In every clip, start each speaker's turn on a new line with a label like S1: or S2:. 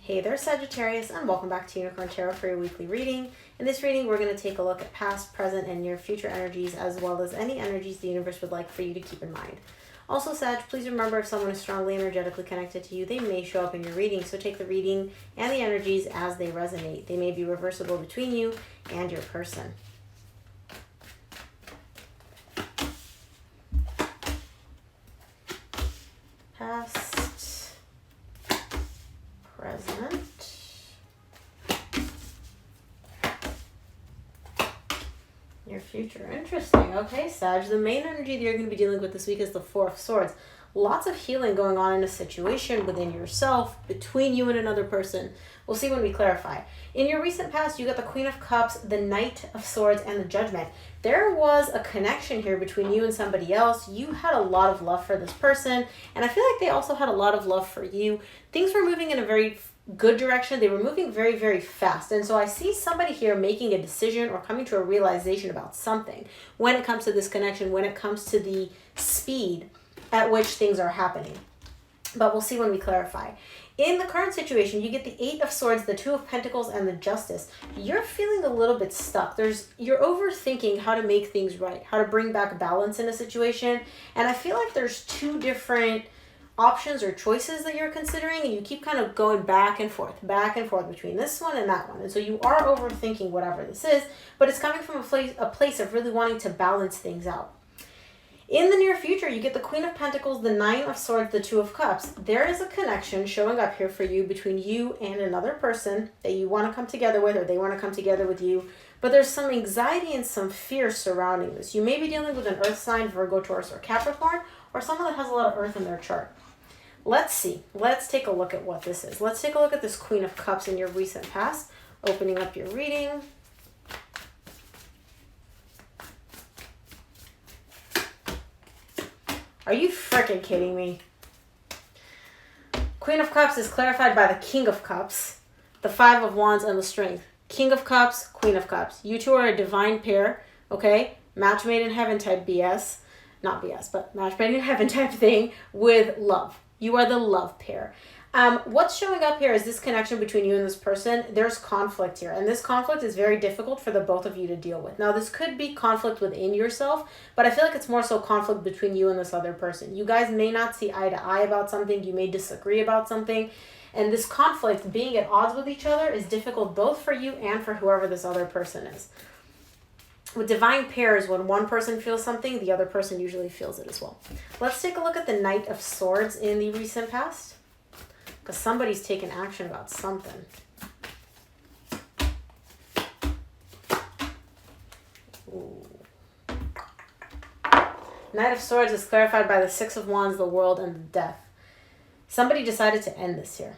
S1: Hey there, Sagittarius, and welcome back to Unicorn Tarot for your weekly reading. In this reading, we're going to take a look at past, present, and near future energies, as well as any energies the universe would like for you to keep in mind. Also, Sag, please remember if someone is strongly energetically connected to you, they may show up in your reading, so take the reading and the energies as they resonate. They may be reversible between you and your person. Past, present, your future. Interesting. Okay, Sag, the main energy that you're going to be dealing with this week is the Four of Swords. Lots of healing going on in a situation within yourself, between you and another person. We'll see when we clarify. In your recent past, you got the Queen of Cups, the Knight of Swords, and the Judgment. There was a connection here between you and somebody else. You had a lot of love for this person, and I feel like they also had a lot of love for you. Things were moving in a very good direction. They were moving very, very fast. And so I see somebody here making a decision or coming to a realization about something when it comes to this connection, when it comes to the speed at which things are happening. But we'll see when we clarify. In the current situation, you get the Eight of Swords, the Two of Pentacles, and the Justice. You're feeling a little bit stuck. You're overthinking how to make things right, how to bring back balance in a situation. And I feel like there's two different options or choices that you're considering, and you keep kind of going back and forth between this one and that one. And so you are overthinking whatever this is, but it's coming from a place of really wanting to balance things out. In the near future, you get the Queen of Pentacles, the Nine of Swords, the Two of Cups. There is a connection showing up here for you between you and another person that you want to come together with, or they want to come together with you. But there's some anxiety and some fear surrounding this. You may be dealing with an earth sign, Virgo, Taurus, or Capricorn, or someone that has a lot of earth in their chart. Let's see. Let's take a look at what this is. Let's take a look at this Queen of Cups in your recent past. Opening up your reading. Are you freaking kidding me? Queen of Cups is clarified by the King of Cups, the Five of Wands, and the Strength. King of Cups, Queen of Cups. You two are a divine pair, okay? Match made in heaven type BS. Not BS, but match made in heaven type thing with love. You are the love pair. What's showing up here is this connection between you and this person. There's conflict here, and this conflict is very difficult for the both of you to deal with. Now, this could be conflict within yourself, but I feel like it's more so conflict between you and this other person. You guys may not see eye to eye about something. You may disagree about something, and this conflict, being at odds with each other, is difficult both for you and for whoever this other person is. With divine pairs, when one person feels something, the other person usually feels it as well. Let's take a look at the Knight of Swords in the recent past, because somebody's taken action about something. Ooh. Knight of Swords is clarified by the Six of Wands, the World, and the Death. Somebody decided to end this here.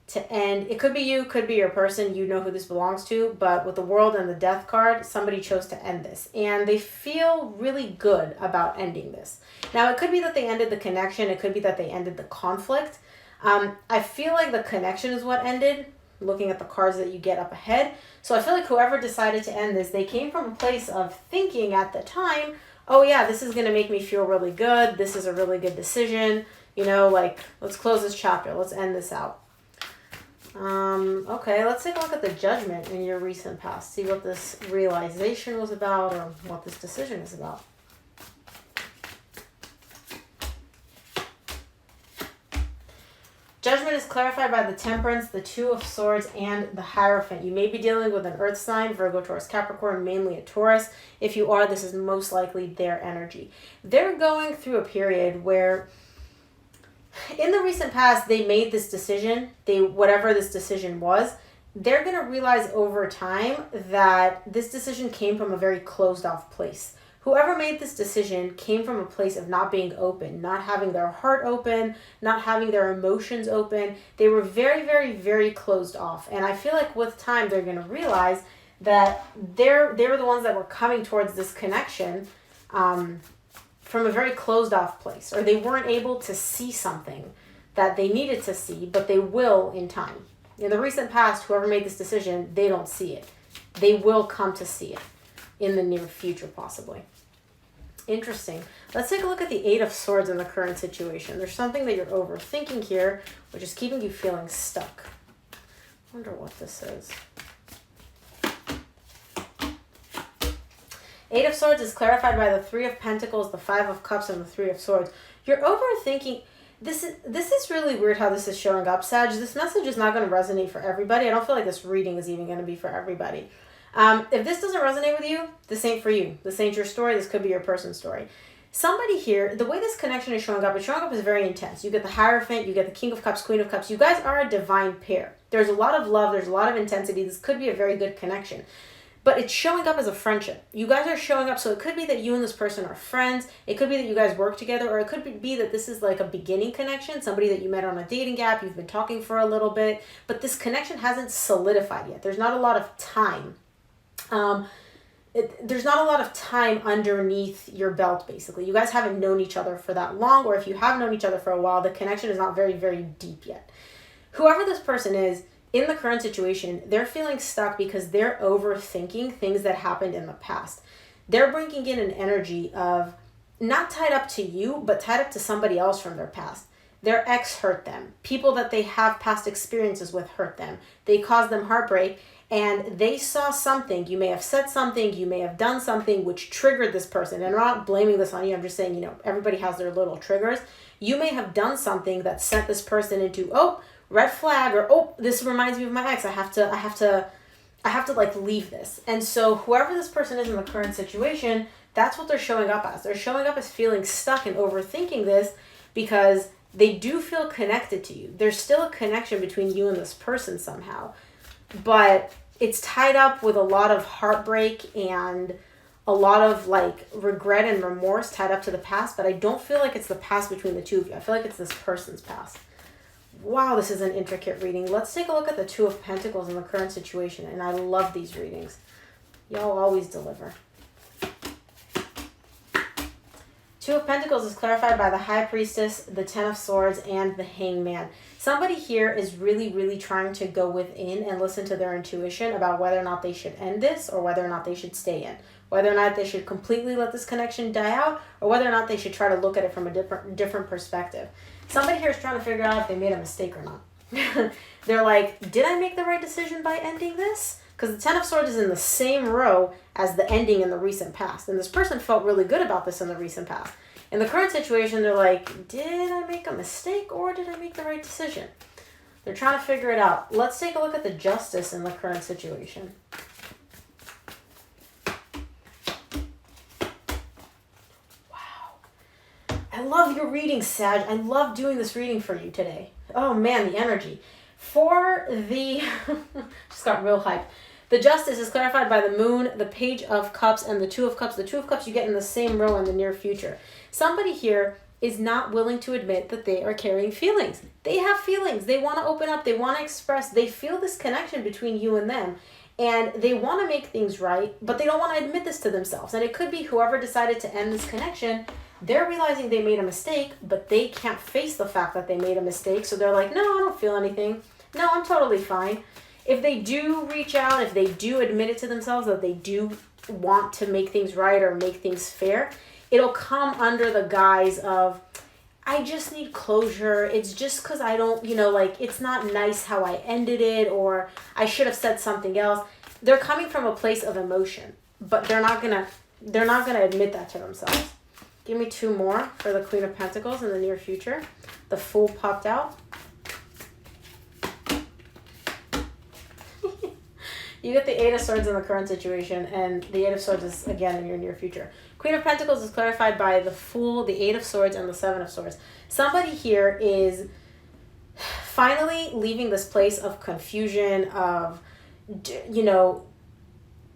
S1: To end, it could be you, could be your person, you know who this belongs to, but with the World and the Death card, somebody chose to end this, and they feel really good about ending this. Now, it could be that they ended the connection, it could be that they ended the conflict. I feel like the connection is what ended, looking at the cards that you get up ahead. So I feel like whoever decided to end this, they came from a place of thinking at the time, oh yeah, this is going to make me feel really good, this is a really good decision, you know, like, let's close this chapter, let's end this out. Okay, let's take a look at the Judgment in your recent past. See what this realization was about, or what this decision is about. Judgment is clarified by the Temperance, the Two of Swords, and the Hierophant. You may be dealing with an earth sign, Virgo, Taurus, Capricorn, mainly a Taurus. If you are, this is most likely their energy. They're going through a period where in the recent past, they made this decision, whatever this decision was, they're going to realize over time that this decision came from a very closed off place. Whoever made this decision came from a place of not being open, not having their heart open, not having their emotions open. They were very, very, very closed off. And I feel like with time, they're going to realize that they were the ones that were coming towards this connection from a very closed off place, or they weren't able to see something that they needed to see, but they will in time. In the recent past, whoever made this decision, they don't see it. They will come to see it in the near future, possibly. Interesting. Let's take a look at the Eight of Swords in the current situation. There's something that you're overthinking here, which is keeping you feeling stuck. Wonder what this is. Eight of Swords is clarified by the Three of Pentacles, the Five of Cups, and the Three of Swords. You're overthinking. This is really weird how this is showing up, Sag. This message is not going to resonate for everybody. I don't feel like this reading is even going to be for everybody. If this doesn't resonate with you, this ain't for you. This ain't your story. This could be your person's story. Somebody here, the way this connection is showing up, it's showing up as very intense. You get the Hierophant, you get the King of Cups, Queen of Cups. You guys are a divine pair. There's a lot of love. There's a lot of intensity. This could be a very good connection. But it's showing up as a friendship. You guys are showing up, so it could be that you and this person are friends. It could be that you guys work together, or it could be that this is like a beginning connection, somebody that you met on a dating app, you've been talking for a little bit, but this connection hasn't solidified yet. There's not a lot of time. There's not a lot of time underneath your belt, basically. You guys haven't known each other for that long, or if you have known each other for a while, the connection is not very, very deep yet. Whoever this person is, in the current situation, they're feeling stuck because they're overthinking things that happened in the past. They're bringing in an energy of not tied up to you, but tied up to somebody else from their past. Their ex hurt them. People that they have past experiences with hurt them. They caused them heartbreak, and they saw something. You may have said something, you may have done something which triggered this person. And I'm not blaming this on you. I'm just saying, everybody has their little triggers. You may have done something that sent this person into, red flag, or this reminds me of my ex. I have to like leave this. And so whoever this person is in the current situation, that's what they're showing up as. They're showing up as feeling stuck and overthinking this because they do feel connected to you. There's still a connection between you and this person somehow, but it's tied up with a lot of heartbreak and a lot of like regret and remorse tied up to the past. But I don't feel like it's the past between the two of you. I feel like it's this person's past. Wow, this is an intricate reading. Let's take a look at the Two of Pentacles in the current situation. And I love these readings. Y'all always deliver. Two of Pentacles is clarified by the High Priestess, the Ten of Swords, and the Hangman. Somebody here is really, really trying to go within and listen to their intuition about whether or not they should end this or whether or not they should stay in. Whether or not they should completely let this connection die out or whether or not they should try to look at it from a different perspective. Somebody here is trying to figure out if they made a mistake or not. They're like, did I make the right decision by ending this? Because the Ten of Swords is in the same row as the ending in the recent past. And this person felt really good about this in the recent past. In the current situation, they're like, did I make a mistake or did I make the right decision? They're trying to figure it out. Let's take a look at the Justice in the current situation. I love your reading, Sag. I love doing this reading for you today. Oh man, the energy. For the, just got real hyped. The Justice is clarified by the Moon, the Page of Cups, and the Two of Cups. The Two of Cups you get in the same row in the near future. Somebody here is not willing to admit that they are carrying feelings. They have feelings. They want to open up. They want to express. They feel this connection between you and them. And they want to make things right, but they don't want to admit this to themselves. And it could be whoever decided to end this connection, they're realizing they made a mistake, but they can't face the fact that they made a mistake. So they're like, no, I don't feel anything. No, I'm totally fine. If they do reach out, if they do admit it to themselves that they do want to make things right or make things fair, it'll come under the guise of, I just need closure. It's just because I don't, it's not nice how I ended it, or I should have said something else. They're coming from a place of emotion, but they're not gonna admit that to themselves. Give me two more for the Queen of Pentacles in the near future. The Fool popped out. You get the Eight of Swords in the current situation, and the Eight of Swords is, again, in your near future. Queen of Pentacles is clarified by the Fool, the Eight of Swords, and the Seven of Swords. Somebody here is finally leaving this place of confusion, of,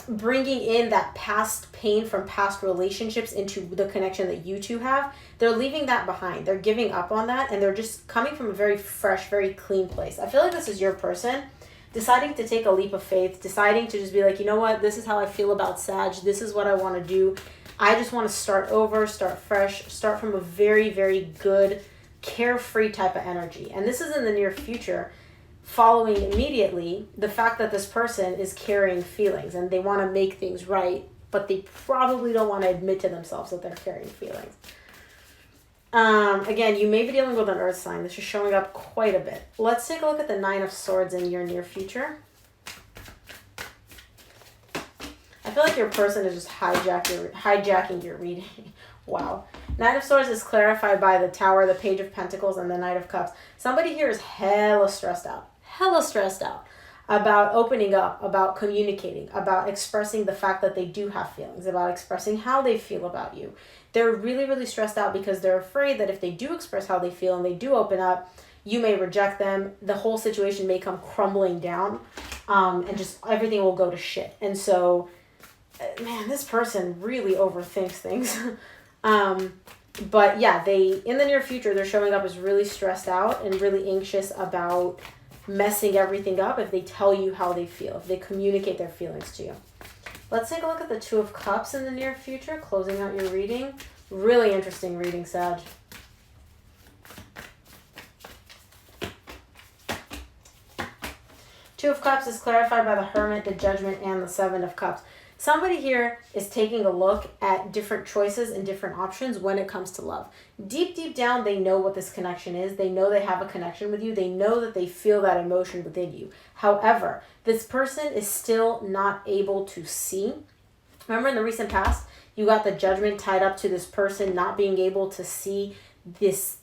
S1: bringing in that past pain from past relationships into the connection that you two have. They're leaving that behind. They're giving up on that, and they're just coming from a very fresh, very clean place. I feel like this is your person deciding to take a leap of faith, deciding to just be like, you know what, this is how I feel about Sag. This is what I want to do. I just want to start over, start fresh, start from a very, very good, carefree type of energy. And this is in the near future, following immediately the fact that this person is carrying feelings and they want to make things right, but they probably don't want to admit to themselves that they're carrying feelings. Again, you may be dealing with an earth sign. This is showing up quite a bit. Let's take a look at the Nine of Swords in your near future. I feel like your person is just hijacking your reading. Wow. Nine of Swords is clarified by the Tower, the Page of Pentacles, and the Knight of Cups. Somebody here is hella stressed out. Hella stressed out about opening up, about communicating, about expressing the fact that they do have feelings, about expressing how they feel about you. They're really, really stressed out because they're afraid that if they do express how they feel and they do open up, you may reject them. The whole situation may come crumbling down, and just everything will go to shit. And so, man, this person really overthinks things. But yeah, in the near future, they're showing up as really stressed out and really anxious about messing everything up if they tell you how they feel, if they communicate their feelings to you. Let's take a look at the Two of Cups in the near future, closing out your reading. Really interesting reading, Sag. Two of Cups is clarified by the Hermit, the Judgment, and the Seven of Cups. Somebody here is taking a look at different choices and different options when it comes to love. Deep, deep down, they know what this connection is. They know they have a connection with you. They know that they feel that emotion within you. However, this person is still not able to see. Remember in the recent past, you got the Judgment tied up to this person not being able to see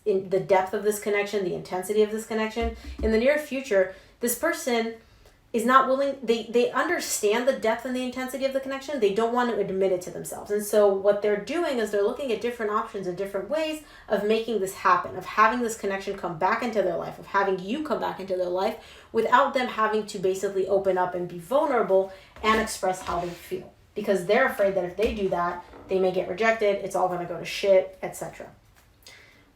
S1: in the depth of this connection, the intensity of this connection. In the near future, this person is not willing, they understand the depth and the intensity of the connection. They don't want to admit it to themselves. And so what they're doing is they're looking at different options and different ways of making this happen, of having this connection come back into their life, of having you come back into their life without them having to basically open up and be vulnerable and express how they feel. Because they're afraid that if they do that, they may get rejected, it's all going to go to shit, etc.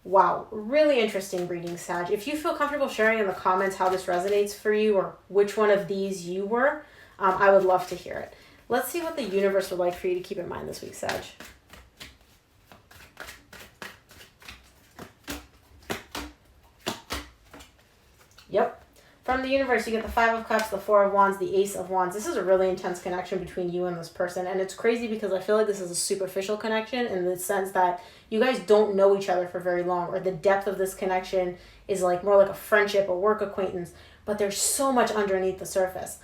S1: Wow, really interesting reading, Sag. If you feel comfortable sharing in the comments how this resonates for you or which one of these you were, I would love to hear it. Let's see what the universe would like for you to keep in mind this week, Sag. Yep. From the universe, you get the Five of Cups, the Four of Wands, the Ace of Wands. This is a really intense connection between you and this person. And it's crazy because I feel like this is a superficial connection in the sense that you guys don't know each other for very long, or the depth of this connection is like more like a friendship or work acquaintance. But there's so much underneath the surface.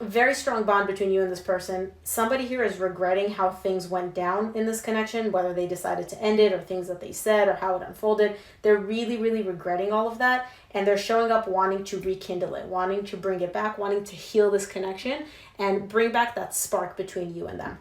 S1: Very strong bond between you and this person. Somebody here is regretting how things went down in this connection, whether they decided to end it or things that they said or how it unfolded. They're really, really regretting all of that. And they're showing up wanting to rekindle it, wanting to bring it back, wanting to heal this connection and bring back that spark between you and them.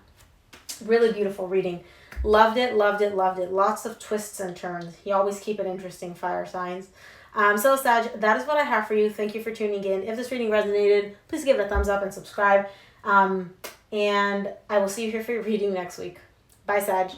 S1: Really beautiful reading. Loved it, loved it, loved it. Lots of twists and turns. You always keep it interesting, fire signs. So Sag, that is what I have for you. Thank you for tuning in. If this reading resonated, please give it a thumbs up and subscribe. And I will see you here for your reading next week. Bye, Sag.